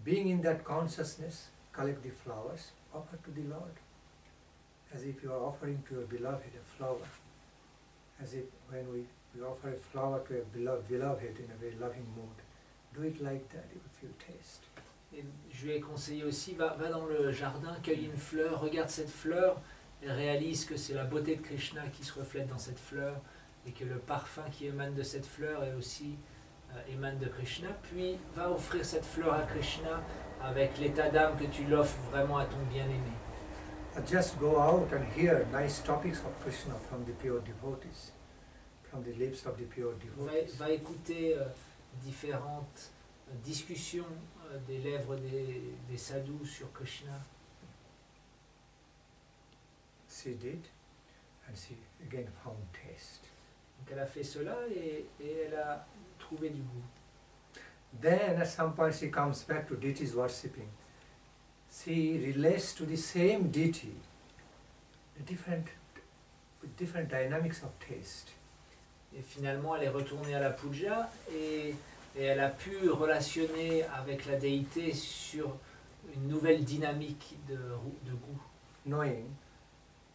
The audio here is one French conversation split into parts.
being in that consciousness, collect the flowers, offer to the Lord, as if you are offering to your beloved a flower, as if when we offer a flower to a beloved in a very loving mood. Do it like that, you will feel taste. Et je lui ai conseillé aussi, va dans le jardin, cueille une fleur, regarde cette fleur, et réalise que c'est la beauté de Krishna qui se reflète dans cette fleur, et que le parfum qui émane de cette fleur est aussi émane de Krishna. Puis va offrir cette fleur à Krishna avec l'état d'âme que tu l'offres vraiment à ton bien-aimé. Just go out and hear nice topics of Krishna from the pure devotees, from the lips of the pure devotees. Va écouter différentes discussions des lèvres des sadhus sur Krishna. She did, and she again found taste. Donc elle a fait cela et elle a trouvé du goût. Then at some point she comes back to deities worshipping. She relates to the same deity, with different dynamics of taste. Et finalement elle est retournée à la puja et elle a pu relationner avec la déité sur une nouvelle dynamique de goût. Knowing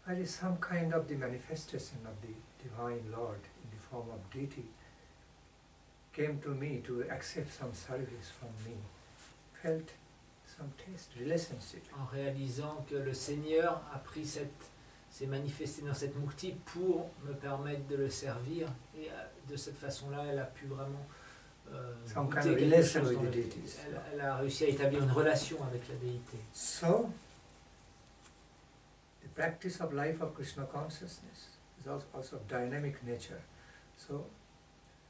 there is some kind of the manifestation of the Divine Lord in the form of deity came to me to accept some service from me, felt some taste, relationship. En réalisant que le Seigneur a pris s'est manifesté dans cette mukti pour me permettre de le servir, et de cette façon-là, elle a pu vraiment some kind of relation with the deities. Elle a réussi à établir une relation avec la déité. So, the practice of life of Krishna consciousness is also of dynamic nature. So,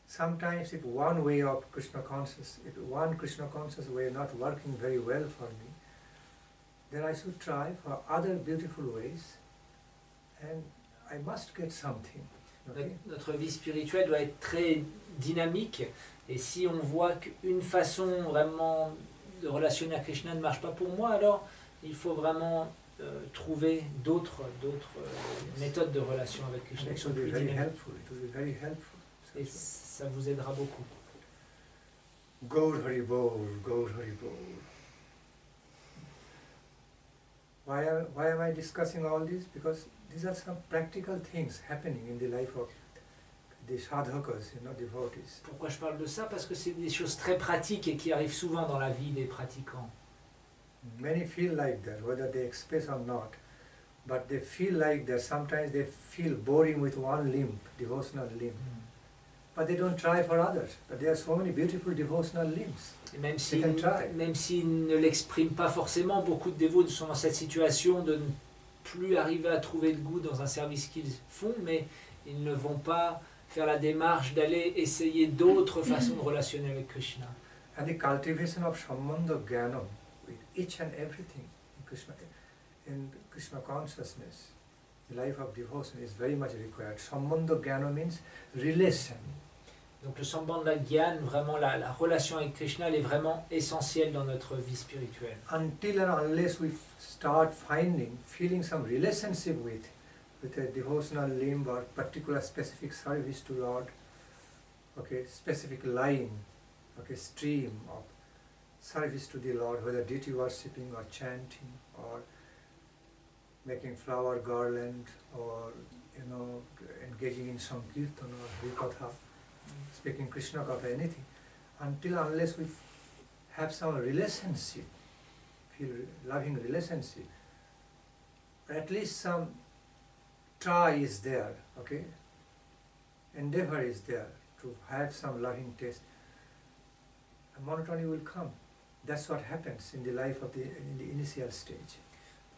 sometimes if one way of Krishna consciousness, if one Krishna conscious way not working very well for me, then I should try for other beautiful ways, and I must get something. Okay? Notre vie spirituelle doit être très dynamique, et si on voit qu'une façon vraiment de relationner à Krishna ne marche pas pour moi, alors il faut vraiment trouver d'autres méthodes de relation avec Krishna qui sont plus dynamiques. Et ça vous aidera beaucoup. Gaur Hari Bol, Gaur Hari Bol. Why am I discussing all this? Because these are some practical things happening in the life of the sadhakas, devotees. Pourquoi je parle de ça? Parce que c'est des choses très pratiques et qui arrivent souvent dans la vie des pratiquants. Many feel like that, whether they express or not. But they feel like that. Sometimes they feel boring with one limb, devotional limb. But they don't try for others. But there are so many beautiful devotional limbs. Et même s'ils ne l'expriment pas forcément, beaucoup de dévots sont dans cette situation de ne plus arriver à trouver le goût dans un service qu'ils font, mais ils ne vont pas faire la démarche d'aller essayer d'autres façons de relationner avec Krishna. And the cultivation of sambandha jnana with each and everything in Krishna consciousness, the life of devotion is very much required. Sambandha jnana means relation. Donc le sambandha gyan, vraiment la relation avec Krishna, elle est vraiment essentielle dans notre vie spirituelle. Until and unless we start feeling some relationship with a devotional limb or particular specific service to Lord, okay, specific line, okay, stream of service to the Lord, whether deity worshipping or chanting or making flower garland or engaging in some kirtan or harikatha, speaking Krishna Katha, anything, until unless we have some relationship, feel loving relationship, at least some try is there, okay, endeavor is there to have some loving taste, and monotony will come. That's what happens in the life of in the initial stage.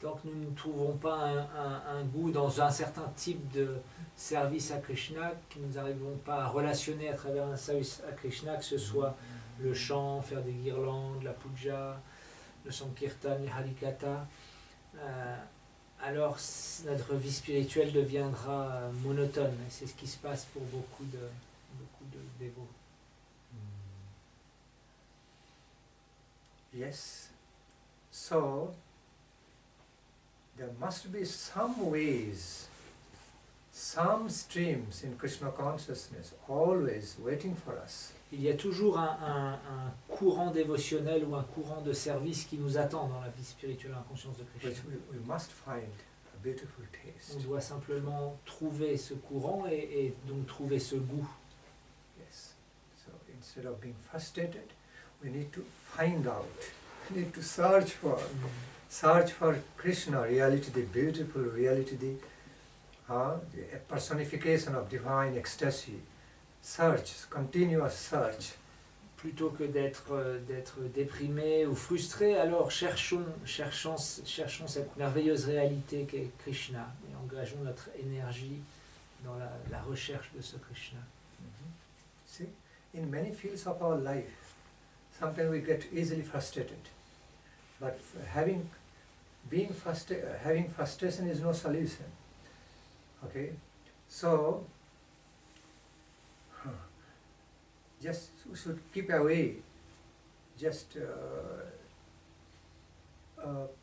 Tant que nous ne trouvons pas un goût dans un certain type de service à Krishna, que nous n'arrivons pas à relationner à travers un service à Krishna, que ce soit le chant, faire des guirlandes, la puja, le sankirtan, les harikatha, alors notre vie spirituelle deviendra monotone. Et c'est ce qui se passe pour beaucoup de dévots. Yes. So, there must be some ways some streams in Krishna consciousness always waiting for us. Il y a toujours un courant dévotionnel ou un courant de service qui nous attend dans la vie spirituelle en conscience de Which Krishna. we must find a beautiful taste. On doit simplement trouver ce courant et donc trouver ce goût. Yes. So instead of being frustrated, we need to find out. We need to search for Krishna, reality, the beautiful reality, the personification of divine ecstasy. Search, continuous search. Plutôt que d'être déprimé ou frustré, alors cherchons cette merveilleuse réalité qu'est Krishna et engageons notre énergie dans la recherche de ce Krishna. See, in many fields of our life, sometimes we get easily frustrated. But having frustration is no solution. Okay, so just we should keep away, just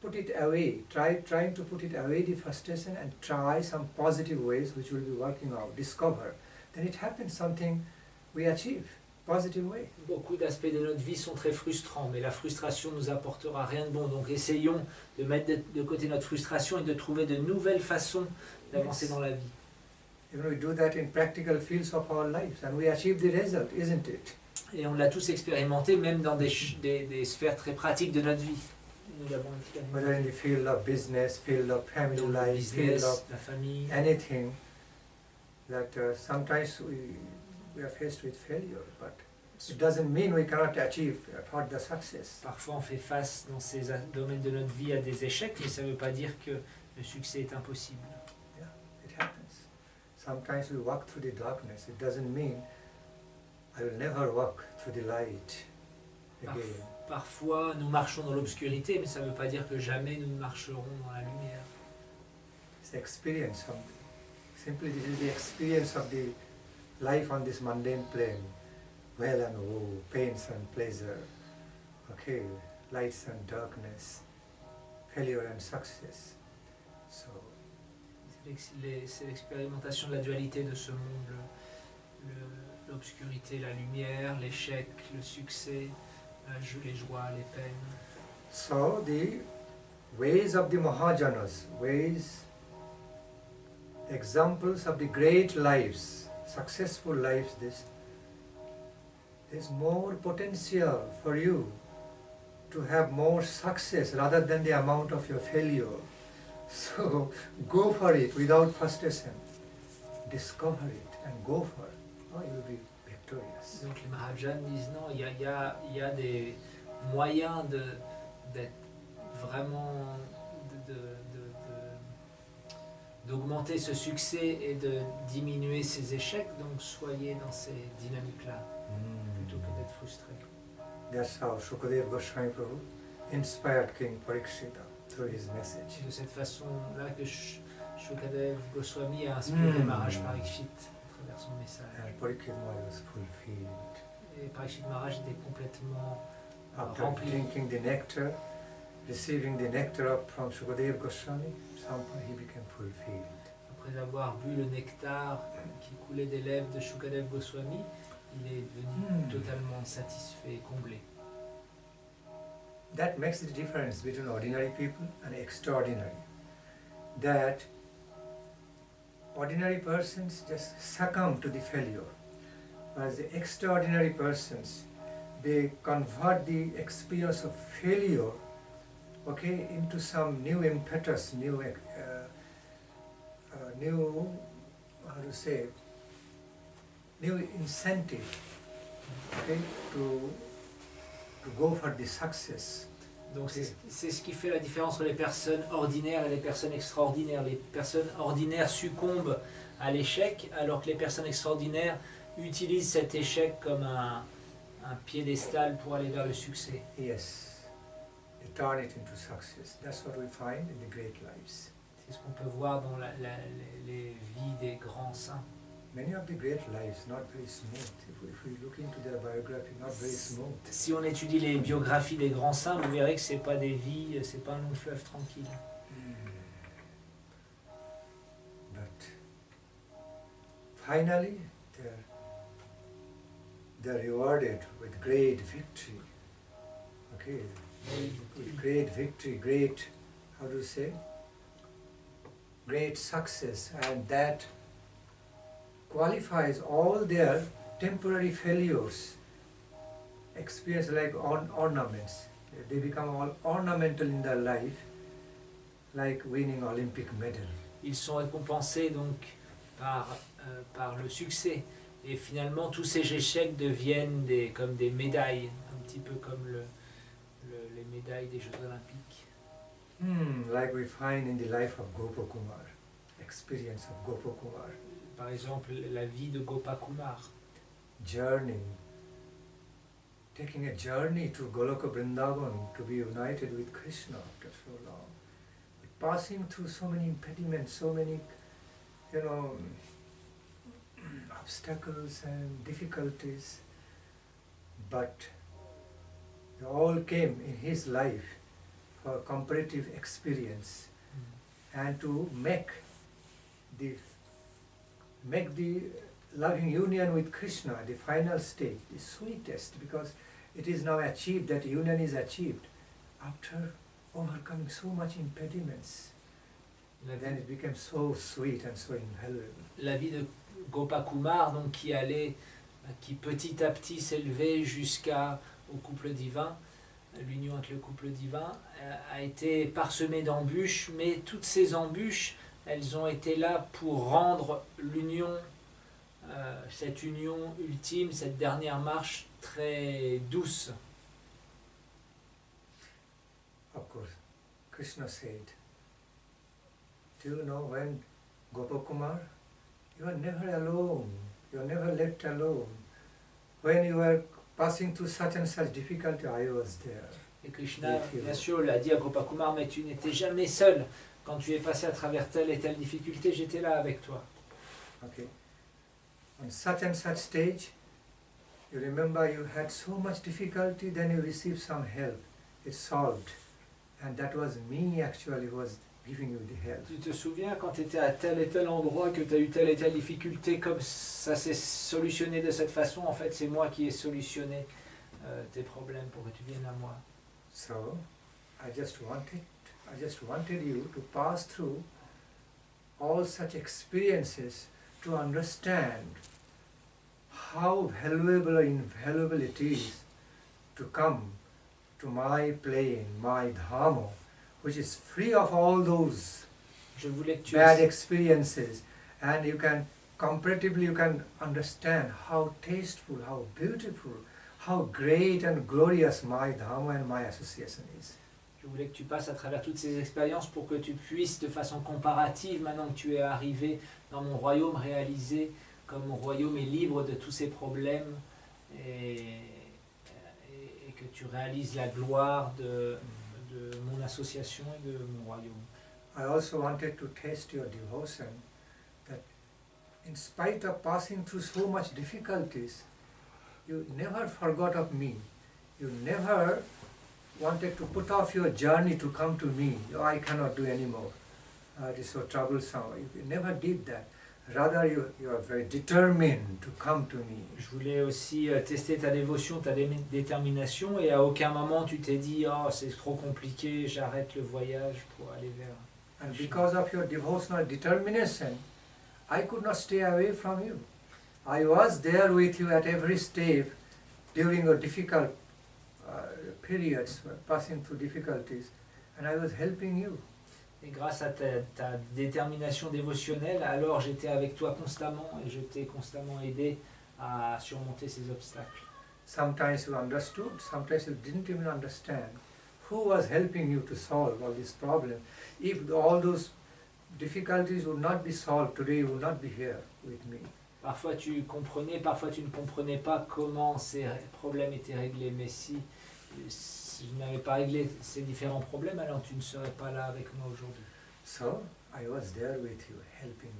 put it away, trying to put it away, the frustration, and try some positive ways which will be working out, discover. Then it happens something we achieve, positive way. Beaucoup d'aspects de notre vie sont très frustrants, mais la frustration nous apportera rien de bon. Donc essayons de mettre de côté notre frustration et de trouver de nouvelles façons d'avancer dans la vie. We do that in practical fields of our lives and we achieve the result, isn't it? Et on l'a tous expérimenté, même dans des sphères très pratiques de notre vie. Nous l'avons Whether in expérimenté. the field of business, field of family Dans le life, business, field of la famille. anything, that sometimes we are faced with failure, but it doesn't mean we cannot achieve further success. Parfois on fait face dans ces domaines de notre vie à des échecs, mais ça ne veut pas dire que le succès est impossible. Yeah, it happens. Sometimes we walk through the darkness. It doesn't mean I will never walk through the light again. Parfois nous marchons dans l'obscurité, mais ça ne veut pas dire que jamais nous marcherons dans la lumière. It's the experience of, simply this is the experience of the life on this mundane plane. Well and woe, pains and pleasure, okay, lights and darkness, failure and success. So C'est l'expérimentation de la dualité de ce monde, l'obscurité, la lumière, l'échec, le succès, les joies, les peines. So the ways of the Mahajanas, ways, examples of the great lives, successful lives, there's more potential for you to have more success rather than the amount of your failure. So go for it without frustration. Discover it and go for it. Oh, you will be victorious. Donc les Mahajans disent non, il y a des moyens d'être vraiment d'augmenter ce succès et de diminuer ses échecs, donc soyez dans ces dynamiques-là plutôt que d'être frustré. That's how Uddhava Prabhu inspired King Parikshita through his message. De cette façon-là que Shukadeva Goswami a inspiré Maharaj Parikshit à travers son message. And Parikshit was fulfilled. Et Parikshit Maharaj était complètement After rempli. drinking the nectar, receiving the nectar from Shukadeva Goswami, somehow he became fulfilled. Après avoir bu le nectar qui coulait des lèvres de Shukadeva Goswami, il est devenu totalement satisfait et comblé. That makes the difference between ordinary people and extraordinary. That ordinary persons just succumb to the failure, whereas the extraordinary persons, they convert the experience of failure, okay, into some new impetus, new, new incentive, okay, to go for the success. Donc c'est ce qui fait la différence entre les personnes ordinaires et les personnes extraordinaires. Les personnes ordinaires succombent à l'échec, alors que les personnes extraordinaires utilisent cet échec comme un piédestal pour aller vers le succès. Yes, they turn it into success. That's what we find in the great lives. C'est ce qu'on peut voir dans les vies des grands saints. Many of the great lives not very smooth. If we look into their biography, not very smooth. Si on étudie les biographies des grands saints, vous verrez que c'est pas des vies, c'est pas un long fleuve tranquille. But finally they're rewarded with great victory. Okay, with great victory, great, how do you say? Great success, and that qualifies all their temporary failures, experience like ornaments. They become all ornamental in their life, like winning Olympic medal. Ils sont récompensés donc par le succès. Et finalement, tous ces échecs deviennent comme des médailles, un petit peu comme les médailles des Jeux Olympiques. Like we find in the life of Gopakumar, experience of Gopakumar. Par exemple, la vie de Gopakumar. Journey, taking a journey to Goloka Vrindavan to be united with Krishna after so long. Passing through so many impediments, so many, obstacles and difficulties, but they all came in his life for comparative experience and to make the loving union with Krishna, the final stage, the sweetest, because it is now achieved, that union is achieved after overcoming so much impediments. Then it became so sweet and so invaluable. La vie de Gopakumar, donc qui petit à petit s'élevait jusqu'au couple divin, l'union avec le couple divin, a été parsemée d'embûches, mais toutes ces embûches, elles ont été là pour rendre l'union, cette union ultime, cette dernière marche très douce. Of course, Krishna said, do you know when Gopakumar, you are never alone, you are never left alone. When you were passing through such and such difficulty, I was there. Et Krishna, bien sûr, l'a dit à Gopakumar, mais tu n'étais jamais seul. Quand tu es passé à travers telle et telle difficulté, j'étais là avec toi. Okay. On such and such stage, you remember you had so much difficulty, then you received some help. It's solved. And that was me actually who was giving you the help. Tu te souviens quand tu étais à tel et tel endroit, que tu as eu telle et telle difficulté, comme ça s'est solutionné de cette façon, en fait c'est moi qui ai solutionné tes problèmes pour que tu viennes à moi. So, I just wanted you to pass through all such experiences to understand how valuable or invaluable it is to come to my plane, my dharma, which is free of all those bad experiences, and you can comparatively you can understand how tasteful, how beautiful, how great and glorious my dharma and my association is. Je voulais que tu passes à travers toutes ces expériences pour que tu puisses, de façon comparative, maintenant que tu es arrivé dans mon royaume, réaliser comme mon royaume est libre de tous ces problèmes et que tu réalises la gloire de mon association et de mon royaume. I also wanted to test your devotion, that in spite of passing through so much difficulties, you never forgot of me. You never wanted to put off your journey to come to me. Oh, I cannot do anymore. It is so troublesome. You never did that. Rather, you are very determined to come to me. Je voulais aussi tester ta dévotion, ta détermination, et à aucun moment tu t'es dit « Oh, c'est trop compliqué, j'arrête le voyage pour aller vers... » And because of your devotional determination, I could not stay away from you. I was there with you at every step during your difficult periods, passing through difficulties, and I was helping you. Et grâce à ta détermination dévotionnelle, alors j'étais avec toi constamment et je t'ai constamment aidé à surmonter ces obstacles. Sometimes you understood, sometimes you didn't even understand. Who was helping you to solve all these problems? If all those difficulties would not be solved today, you would not be here with me. Parfois tu comprenais, parfois tu ne comprenais pas comment ces problèmes étaient réglés, mais si je n'avais pas réglé ces différents problèmes, alors tu ne serais pas là avec moi aujourd'hui. So, I was there with you, helping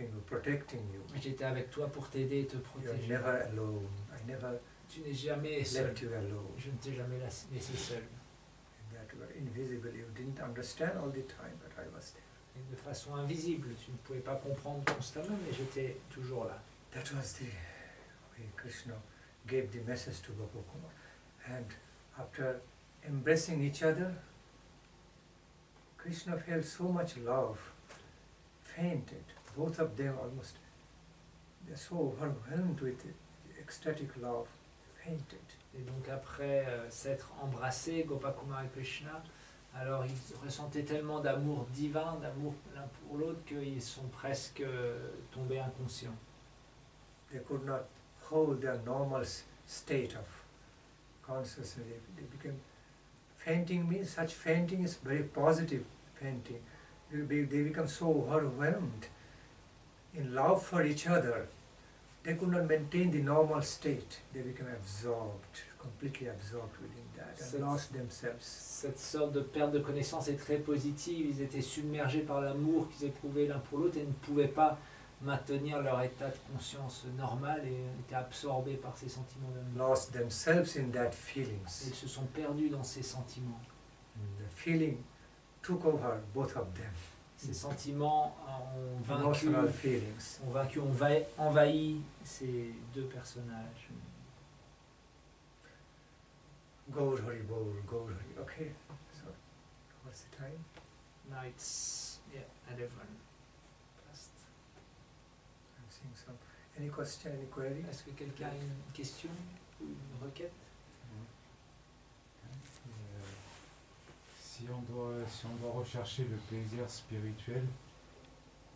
you, protecting you. J'étais avec toi pour t'aider et te protéger. You're never alone. I never Tu n'es jamais seul. left you alone. Je ne t'ai jamais laissé seul. And that you were invisible. You didn't understand all the time, but I was there. Et de façon invisible, tu ne pouvais pas comprendre constamment, mais j'étais toujours là. That was the way Krishna gave the message to Gopakuma. And after embracing each other, Krishna felt so much love, fainted. Both of them almost, they're so overwhelmed with ecstatic love, fainted. Et donc après s'être embrassés, Gopakuma et Krishna, alors ils ressentaient tellement d'amour divin, d'amour l'un pour l'autre, qu'ils sont presque tombés inconscients. They could not hold their normal state of consciousness. They became, fainting means, such fainting is very positive fainting. They become so overwhelmed in love for each other. They could not maintain the normal state. They became absorbed, completely absorbed within that, and lost themselves. Cette sorte de perte de connaissance est très positive. Ils étaient submergés par l'amour qu'ils éprouvaient l'un pour l'autre et ne pouvaient pas maintenir leur état de conscience normal et étaient absorbés par ces sentiments d'amour. Lost themselves in that feelings. Ils se sont perdus dans ces sentiments. The feeling took over both of them. Ces sentiments ont Emotional feelings. envahi ces deux personnages. Gaur Hari Bol, Gaur Hari. Okay, so what's the time? Now it's 11 past. I'm seeing some. Any question, any query? Est-ce que quelqu'un a une question ou une requête? Si on doit rechercher le plaisir spirituel,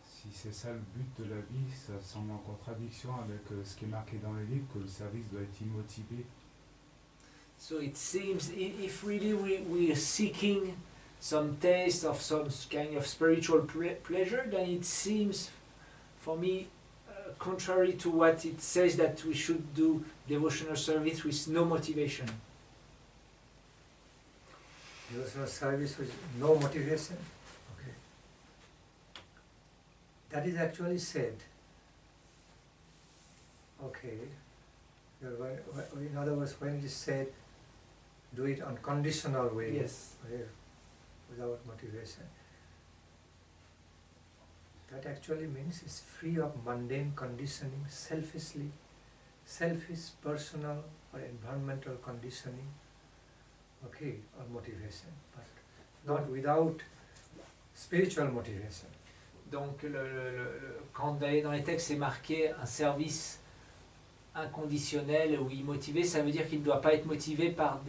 si c'est ça le but de la vie, ça semble en contradiction avec ce qui est marqué dans les livres, que le service doit être immotivé. So it seems if really we are seeking some taste of some kind of spiritual pleasure, then it seems for me contrary to what it says that we should do devotional service with no motivation. Devotional service with no motivation. Okay. That is actually said. Okay. In other words, when it is said, do it unconditional way. Yes. Okay, without motivation. That actually means it's free of mundane conditioning, selfish, personal or environmental conditioning. Okay, or motivation, but not without spiritual motivation. Donc quand dans les textes c'est marqué un service inconditionnel ou immotivé, ça veut dire qu'il ne doit pas être motivé par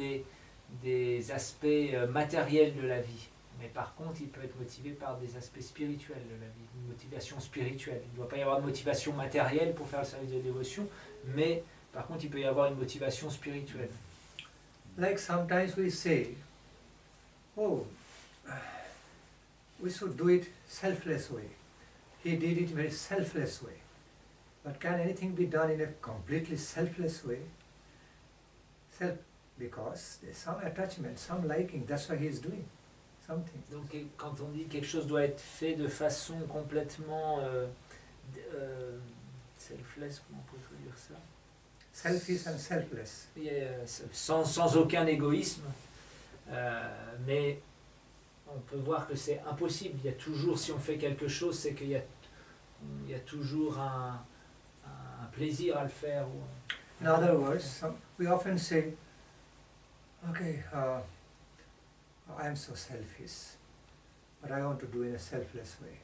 des aspects matériels de la vie. Mais par contre, il peut être motivé par des aspects spirituels de la vie, une motivation spirituelle. Il ne doit pas y avoir de motivation matérielle pour faire le service de dévotion, mais par contre, il peut y avoir une motivation spirituelle. Like sometimes we say, oh, we should do it selfless way. He did it very selfless way. But can anything be done in a completely selfless way? Because there's some attachment, some liking, that's why he is doing something. Donc quand on dit quelque chose doit être fait de façon complètement selfless, comment on peut dire ça? Selfish and selfless. Sans aucun égoïsme, mais on peut voir que c'est impossible. Il y a toujours, si on fait quelque chose, c'est qu'il y a toujours un plaisir à le faire. In other words, we often say, okay, I am so selfish, but I want to do it in a selfless way.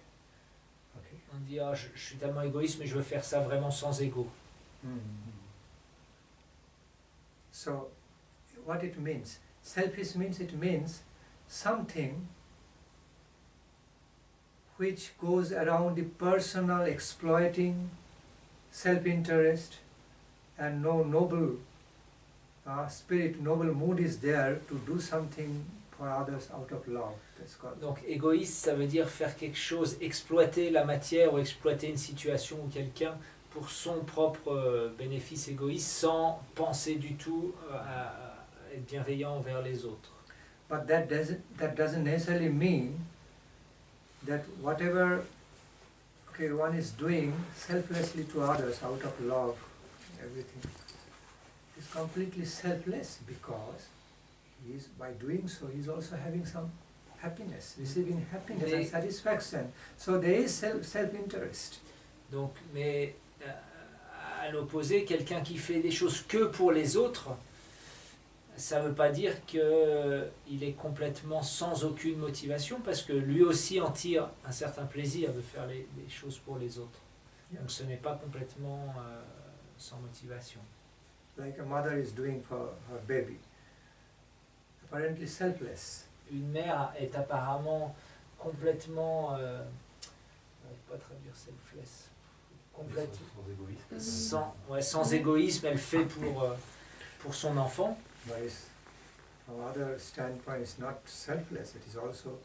Okay. On dit, je suis tellement égoïste, mais je veux faire ça vraiment sans ego. So, what it means? Selfish means, it means something which goes around the personal exploiting, self-interest, and no noble spirit, noble mood is there to do something for others out of love. That's called. Donc égoïste, ça veut dire faire quelque chose, exploiter la matière ou exploiter une situation ou quelqu'un pour son propre bénéfice égoïste, sans penser du tout à être bienveillant envers les autres. But that doesn't necessarily mean that whatever one is doing selflessly to others out of love, everything is completely selfless, because by doing so he is also having some happiness, receiving happiness Mais- and satisfaction. So there is self-interest. Donc, mais à l'opposé, quelqu'un qui fait des choses que pour les autres, ça ne veut pas dire qu'il est complètement sans aucune motivation, parce que lui aussi en tire un certain plaisir de faire les choses pour les autres. Donc ce n'est pas complètement sans motivation. Like a mother is doing for her baby, apparently selfless. Une mère est apparemment complètement... pas traduire selfless. Complètement... Sans égoïsme, elle fait pour son enfant. But from other standpoint, it's not selfless, it is also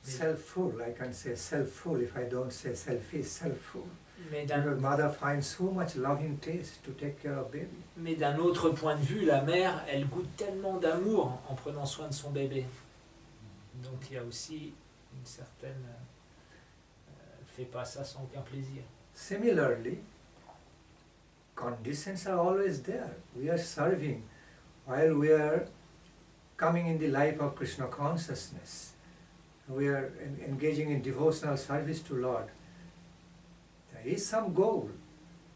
self-full. I can say self-full if I don't say selfish, self-full. Mais Because mother finds so much loving taste to take care of baby. Mais d'un autre point de vue, la mère, elle goûte tellement d'amour en prenant soin de son bébé. Donc il y a aussi une certaine... elle ne fait pas ça sans aucun plaisir. Similarly, conditions are always there. We are serving while we are coming in the life of Krishna consciousness. We are engaging in devotional service to Lord. There is some goal.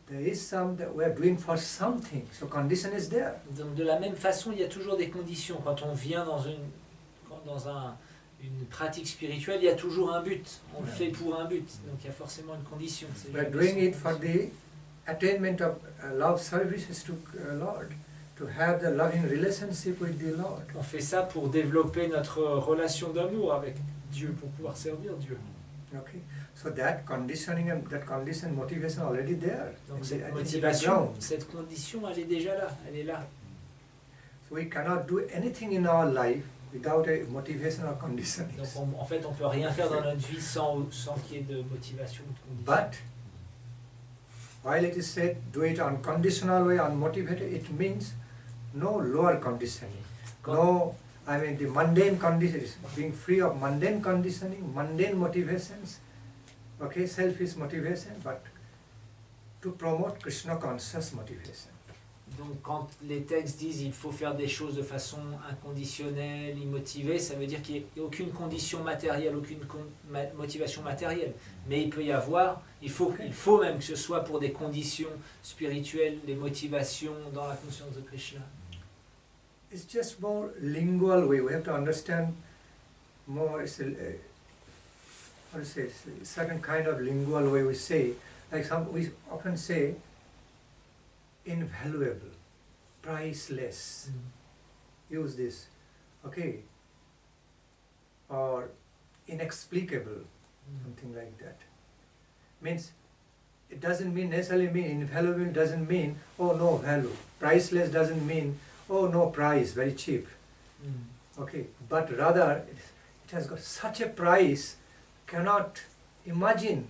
There is some that we are doing for something. So condition is there. Donc de la même façon, il y a toujours des conditions. Quand on vient dans une pratique spirituelle, il y a toujours un but. On le fait pour un but. Donc il y a forcément une condition. We are doing it for the attainment of love services to Lord, to have the loving relationship with the Lord. On fait ça pour développer notre relation d'amour avec Dieu, pour pouvoir servir Dieu. Okay, so that conditioning and that condition motivation already there. Donc in the cette background. motivation, cette condition, elle est déjà là. Elle est là. So we cannot do anything in our life without a motivation or conditioning. Donc en fait, on peut rien faire dans notre vie sans qu'il y ait de motivation, de condition. But while it is said do it unconditional way, unmotivated, it means no lower conditioning. No, I mean the mundane conditions, being free of mundane conditioning, mundane motivations, okay, selfish motivation, but to promote Krishna conscious motivation. Donc quand les textes disent il faut faire des choses de façon inconditionnelle, immotivée, ça veut dire qu'il n'y a aucune condition matérielle, aucune motivation matérielle. Mais il peut y avoir, il faut même que ce soit pour des conditions spirituelles, des motivations dans la conscience de Krishna. It's just more lingual way. We have to understand more. It's how to say? It's a certain kind of lingual way we say. Like we often say, invaluable, priceless. Use this, okay? Or inexplicable, something like that. Means it doesn't mean necessarily mean invaluable. Doesn't mean oh no value. Priceless doesn't mean oh no price, very cheap. Okay, but rather it has got such a price, cannot imagine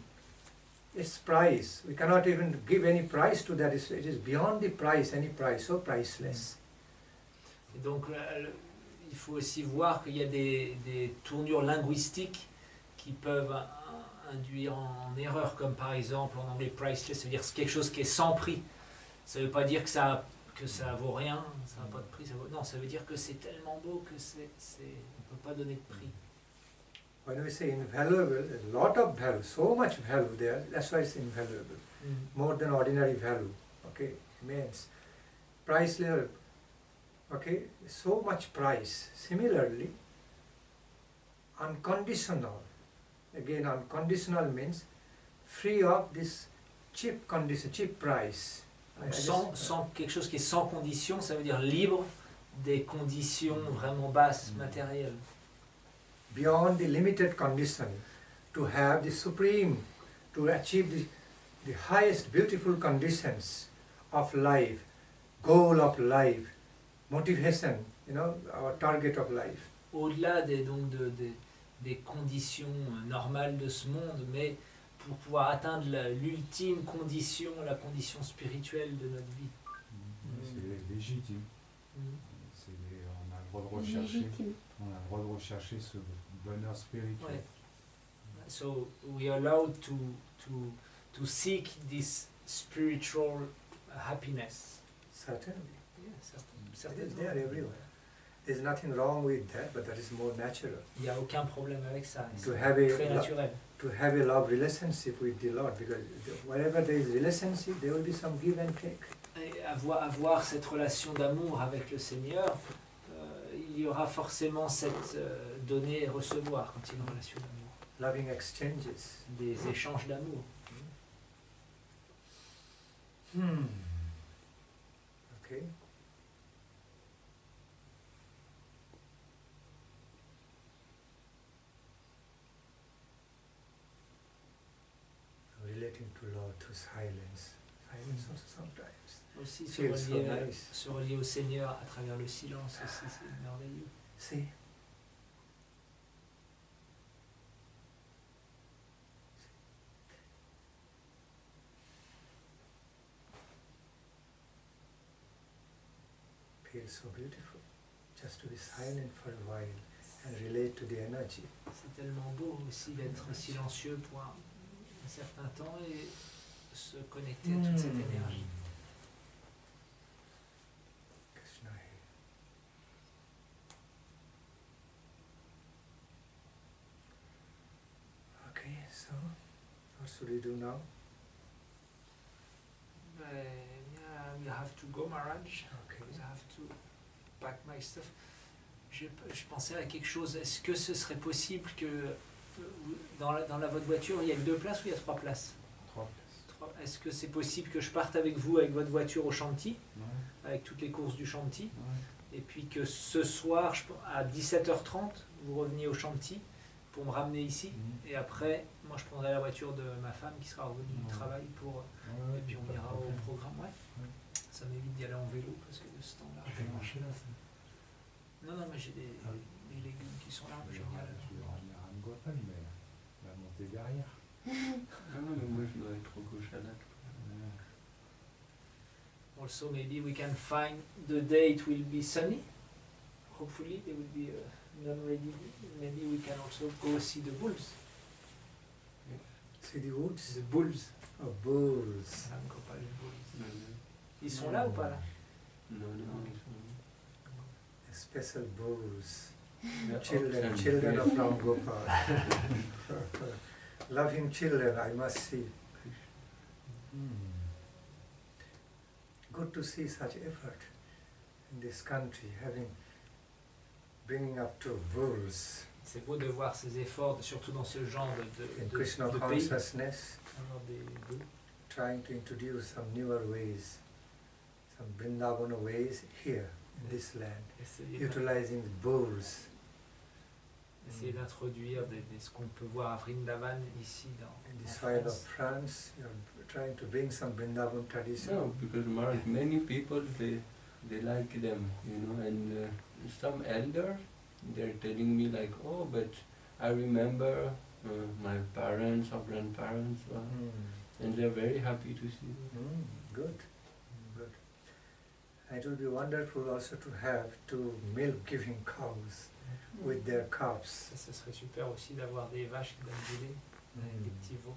its price. We cannot even give any price to that. It is beyond the price, any price, so priceless. Et donc il faut aussi voir qu'il y a des tournures linguistiques qui peuvent induire en erreur, comme par exemple en anglais priceless, ça veut dire quelque chose qui est sans prix. Ça ne veut pas dire que ça vaut rien, ça n'a pas de prix, non, ça veut dire que c'est tellement beau que on ne peut pas donner de prix. When we say invaluable, a lot of value, so much value there, that's why it's invaluable. More than ordinary value, okay, immense. Priceless, okay, so much price. Similarly, unconditional, again unconditional means free of this cheap condition, cheap price. Donc, sans quelque chose qui est sans condition, ça veut dire libre des conditions vraiment basses, matérielles. Beyond the limited conditioning, to have the supreme, to achieve the highest beautiful conditions of life, goal of life, motivation, our target of life. Au-delà des conditions normales de ce monde, mais pour pouvoir atteindre l'ultime condition, la condition spirituelle de notre vie. C'est légitime. On a le droit de rechercher ce bonheur spirituel. Ouais. So we are allowed to seek this spiritual happiness. Certainly. Yeah, It is certainement. there everywhere. There's nothing wrong with that, but that is more natural. Il n'y a aucun problème avec ça. To C'est have très a naturel. to have a love relationship with the Lord, because wherever there is relationship, there will be some give and take. Et avoir cette relation d'amour avec le Seigneur, il y aura forcément cette donner et recevoir quand il y a une relation d'amour. Loving exchanges. Des échanges d'amour. Okay. Relating to Lord through silence. Silence also sometimes. Aussi Feels so nice. se relier au Seigneur à travers le silence aussi, c'est merveilleux. See? Feels so beautiful. Just to be silent for a while and relate to the energy. C'est tellement beau aussi d'être silencieux pour un certain temps et se connecter à toute cette énergie. Krishna. Okay, so what should we do now? We have to go, Maharaj. Okay. Because I have to pack my stuff. Je pensais à quelque chose. Est-ce que ce serait possible que dans votre voiture, il y a 2 places ou il y a 3 places? 3 places. Est-ce que c'est possible que je parte avec vous avec votre voiture au chantier, Ouais. avec toutes les courses du chantier, Ouais. et puis que ce soir, à 17h30, vous reveniez au chantier pour me ramener ici, et après, moi je prendrai la voiture de ma femme qui sera revenue du travail pour... Ouais, et puis on pas de ira au problème. programme, ouais. Ça m'évite d'y aller en vélo parce que de ce temps-là. Je vais marcher là, ça. Non, mais j'ai des légumes qui sont là, Je génial. vais ramener un Gopan, mais la montée derrière. Non, mais moi je dois être au gauche à la Also, maybe we can find the day it will be sunny. Hopefully, there will be a non-ready. Maybe we can also go see the bulls. See the woods? The bulls. Oh, bulls. Ah, encore pas les bulls. Non, Ils sont là ou pas là? non, The special bulls. non. Children of Ram Gopal. Loving children, I must see. Good to see such effort in this country, bringing up two bulls C'est beau de voir ces efforts, surtout dans ce genre in Krishna de pays. consciousness, Avoir des bulls. trying to introduce some newer ways, some Vrindavana ways here in this land, utilizing bulls. Essayer d'introduire ce qu'on peut voir à Vrindavan ici In the en soil of France. France, you are trying to bring some Vrindavan tradition. No, because many people they like them, and some elders they're telling me like, oh, but I remember my parents or grandparents, and they're very happy to see them. Good, good. It will be wonderful also to have two milk-giving cows with their calves. Ça, ce serait super aussi d'avoir des vaches qui donnent du lait, avec des petits veaux.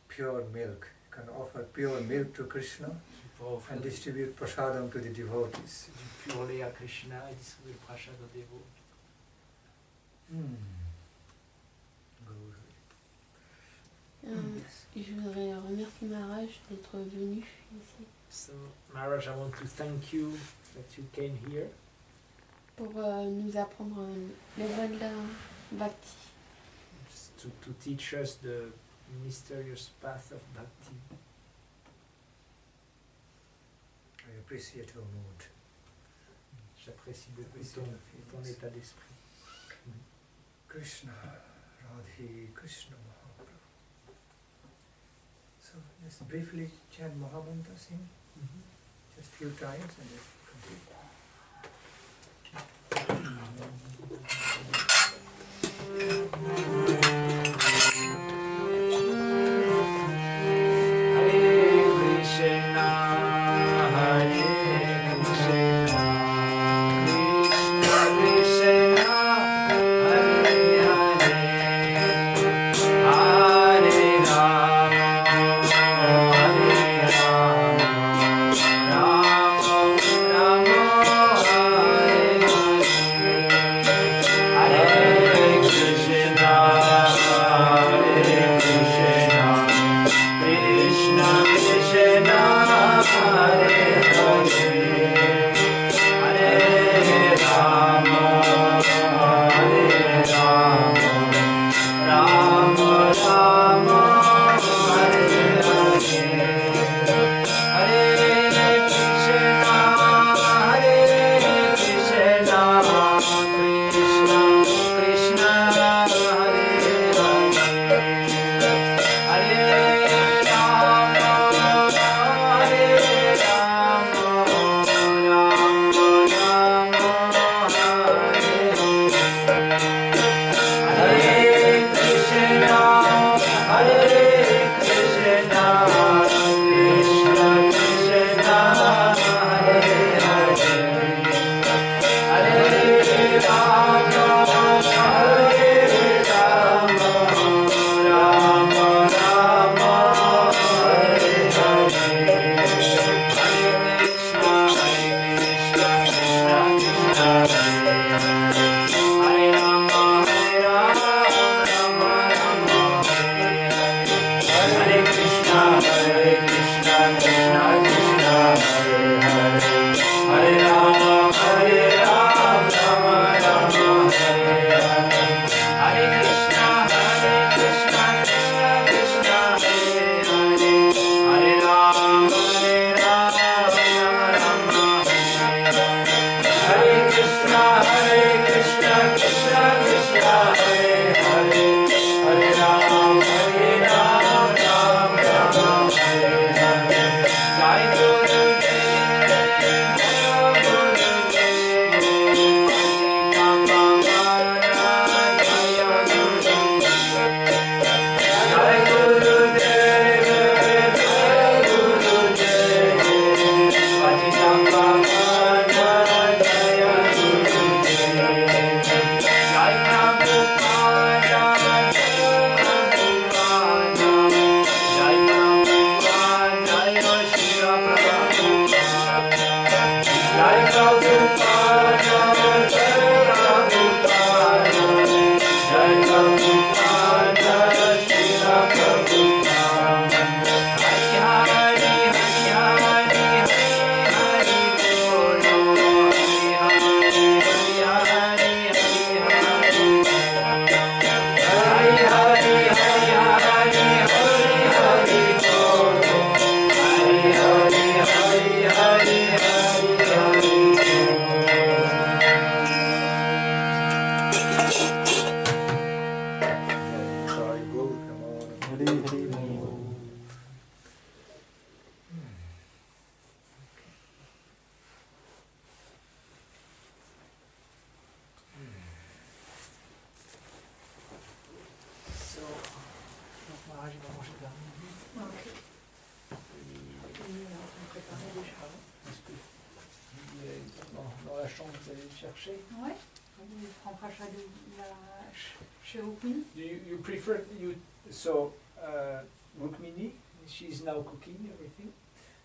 Pure milk. You can offer pure milk to Krishna Tu pourras offrir and du distribute prasadam to the devotees. pur lait à Krishna et distribuer le prashad aux dévots. Good. Je voudrais remercier Maharaj d'être venu ici So, Maharaj, I want to thank you that you came here pour nous apprendre le voie de la bhakti. to teach us the mysterious path of bhakti. I appreciate your mood. J'apprécie beaucoup ton état d'esprit. Krishna, Radhe Krishna Mahaprabhu. So just briefly chant Mahamantra, sing just few times and then complete. Hare Krishna, Hare Krishna, Krishna Krishna, Hare Hare, Hare Rama, Hare Rama, Rama Rama, Ouais. Il prend Prasha chez Rukmini. You prefer so Rukmini, she's now cooking everything.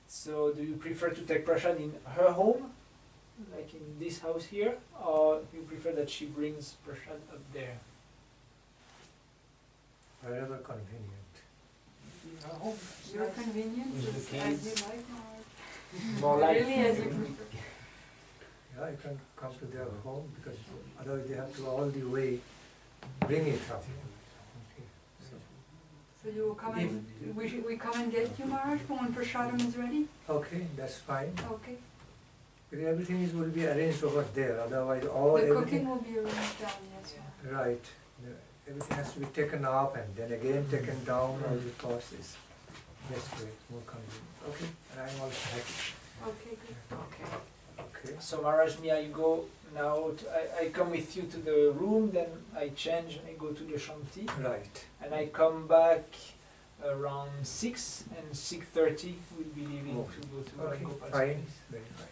So do you prefer to take prasad in her home, like in this house here, or you prefer that she brings prasad up there? Wherever convenient. In her home. You're convenient, With the just as kids. you like. More like Really as you prefer. Yeah, you can come to their home because otherwise they have to all the way bring it up. Okay. So you will come and we come and get you, Maharaj, when prasadam is ready? Okay, that's fine. Okay. Because everything will be arranged over there. Otherwise, all The everything. cooking will be arranged down, yes. Right. Everything has to be taken up and then again taken down. All the process. Best way, more convenient. Okay, and I'm also happy. Okay, good. Okay. Okay. So Maharaj, may I go now? I come with you to the room, then I change and I go to the shanti, Right. and I come back around 6 and 6:30. We'll be leaving Oh. to go to Okay. Gopal's Fine. place. Very fine.